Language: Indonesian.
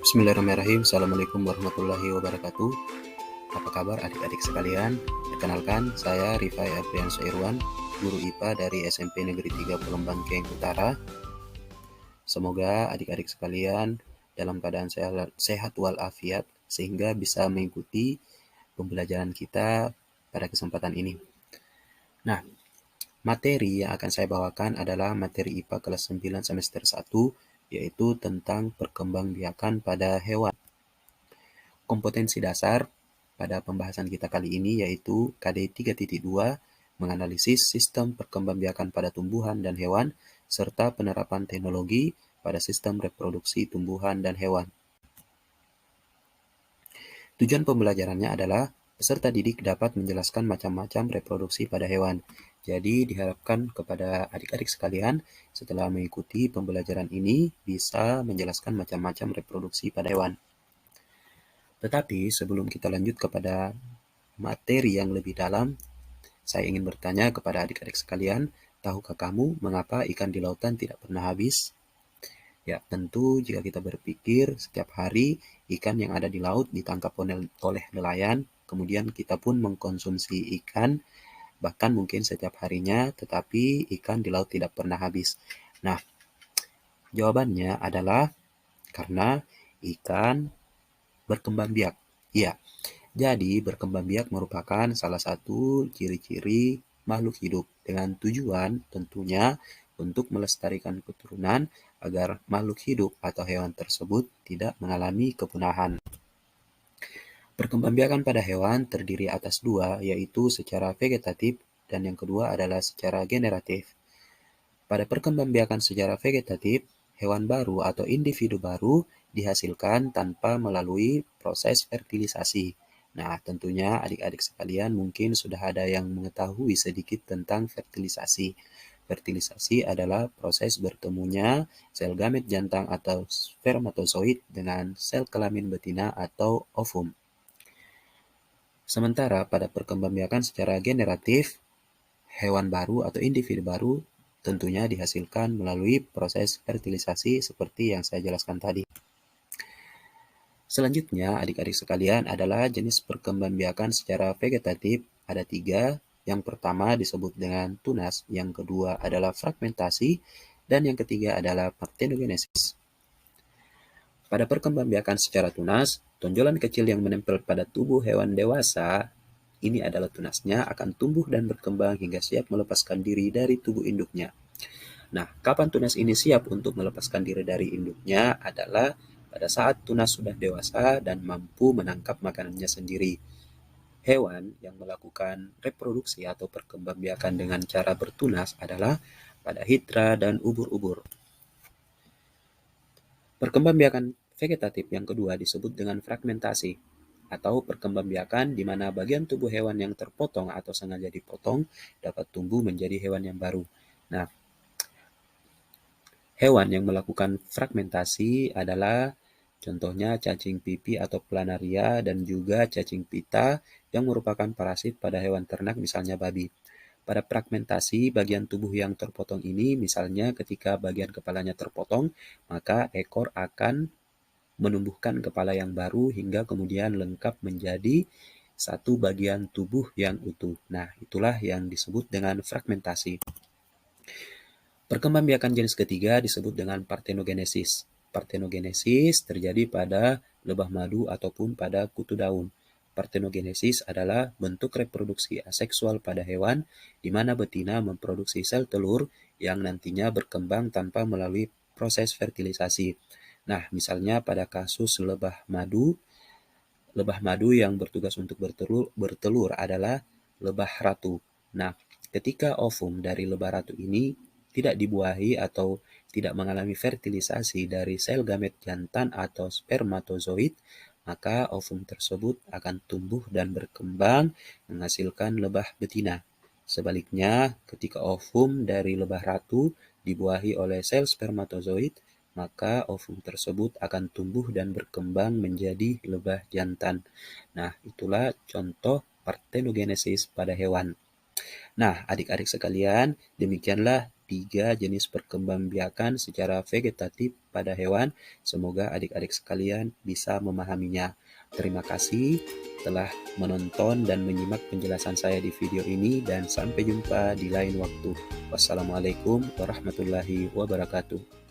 Bismillahirrahmanirrahim. Assalamualaikum warahmatullahi wabarakatuh. Apa kabar adik-adik sekalian? Perkenalkan, saya Rifai Aprianso Irwan, guru IPA dari SMP Negeri 3 Pelembang Keng Utara. Semoga adik-adik sekalian dalam keadaan sehat walafiat sehingga bisa mengikuti pembelajaran kita pada kesempatan ini. Nah, materi yang akan saya bawakan adalah materi IPA kelas 9 semester 1, yaitu tentang perkembangbiakan pada hewan. Kompetensi dasar pada pembahasan kita kali ini yaitu KD 3.2, menganalisis sistem perkembangbiakan pada tumbuhan dan hewan, serta penerapan teknologi pada sistem reproduksi tumbuhan dan hewan. Tujuan pembelajarannya adalah peserta didik dapat menjelaskan macam-macam reproduksi pada hewan. Jadi diharapkan kepada adik-adik sekalian setelah mengikuti pembelajaran ini bisa menjelaskan macam-macam reproduksi pada hewan. Tetapi sebelum kita lanjut kepada materi yang lebih dalam, saya ingin bertanya kepada adik-adik sekalian, tahukah kamu mengapa ikan di lautan tidak pernah habis? Ya, tentu jika kita berpikir setiap hari ikan yang ada di laut ditangkap oleh nelayan, kemudian kita pun mengkonsumsi ikan, bahkan mungkin setiap harinya, tetapi ikan di laut tidak pernah habis. Nah, jawabannya adalah karena ikan berkembang biak. Iya, jadi berkembang biak merupakan salah satu ciri-ciri makhluk hidup dengan tujuan tentunya untuk melestarikan keturunan agar makhluk hidup atau hewan tersebut tidak mengalami kepunahan. Perkembangbiakan pada hewan terdiri atas dua, yaitu secara vegetatif dan yang kedua adalah secara generatif. Pada perkembangbiakan secara vegetatif, hewan baru atau individu baru dihasilkan tanpa melalui proses fertilisasi. Nah, tentunya adik-adik sekalian mungkin sudah ada yang mengetahui sedikit tentang fertilisasi. Fertilisasi adalah proses bertemunya sel gamet jantan atau spermatozoid dengan sel kelamin betina atau ovum. Sementara pada perkembangbiakan secara generatif, hewan baru atau individu baru tentunya dihasilkan melalui proses fertilisasi seperti yang saya jelaskan tadi. Selanjutnya, adik-adik sekalian adalah jenis perkembangbiakan secara vegetatif. Ada 3. Yang pertama disebut dengan tunas, yang kedua adalah fragmentasi, dan yang ketiga adalah partenogenesis. Pada perkembangbiakan secara tunas, tonjolan kecil yang menempel pada tubuh hewan dewasa, ini adalah tunasnya, akan tumbuh dan berkembang hingga siap melepaskan diri dari tubuh induknya. Nah, kapan tunas ini siap untuk melepaskan diri dari induknya adalah pada saat tunas sudah dewasa dan mampu menangkap makanannya sendiri. Hewan yang melakukan reproduksi atau perkembangbiakan dengan cara bertunas adalah pada hidra dan ubur-ubur. Perkembangbiakan vegetatif yang kedua disebut dengan fragmentasi atau perkembangbiakan di mana bagian tubuh hewan yang terpotong atau sengaja dipotong dapat tumbuh menjadi hewan yang baru. Nah, hewan yang melakukan fragmentasi adalah contohnya cacing pipi atau planaria dan juga cacing pita yang merupakan parasit pada hewan ternak misalnya babi. Pada fragmentasi, bagian tubuh yang terpotong ini misalnya ketika bagian kepalanya terpotong, maka ekor akan menumbuhkan kepala yang baru hingga kemudian lengkap menjadi satu bagian tubuh yang utuh. Nah, itulah yang disebut dengan fragmentasi. Perkembangbiakan jenis ketiga disebut dengan partenogenesis. Partenogenesis terjadi pada lebah madu ataupun pada kutu daun. Partenogenesis adalah bentuk reproduksi aseksual pada hewan di mana betina memproduksi sel telur yang nantinya berkembang tanpa melalui proses fertilisasi. Nah, misalnya pada kasus lebah madu yang bertugas untuk bertelur adalah lebah ratu. Nah, ketika ovum dari lebah ratu ini tidak dibuahi atau tidak mengalami fertilisasi dari sel gamet jantan atau spermatozoid, maka ovum tersebut akan tumbuh dan berkembang menghasilkan lebah betina. Sebaliknya, ketika ovum dari lebah ratu dibuahi oleh sel spermatozoid, maka ovum tersebut akan tumbuh dan berkembang menjadi lebah jantan. Nah, itulah contoh partenogenesis pada hewan. Nah, adik-adik sekalian, demikianlah 3 jenis perkembangbiakan secara vegetatif pada hewan. Semoga adik-adik sekalian bisa memahaminya. Terima kasih telah menonton dan menyimak penjelasan saya di video ini, dan sampai jumpa di lain waktu. Wassalamualaikum warahmatullahi wabarakatuh.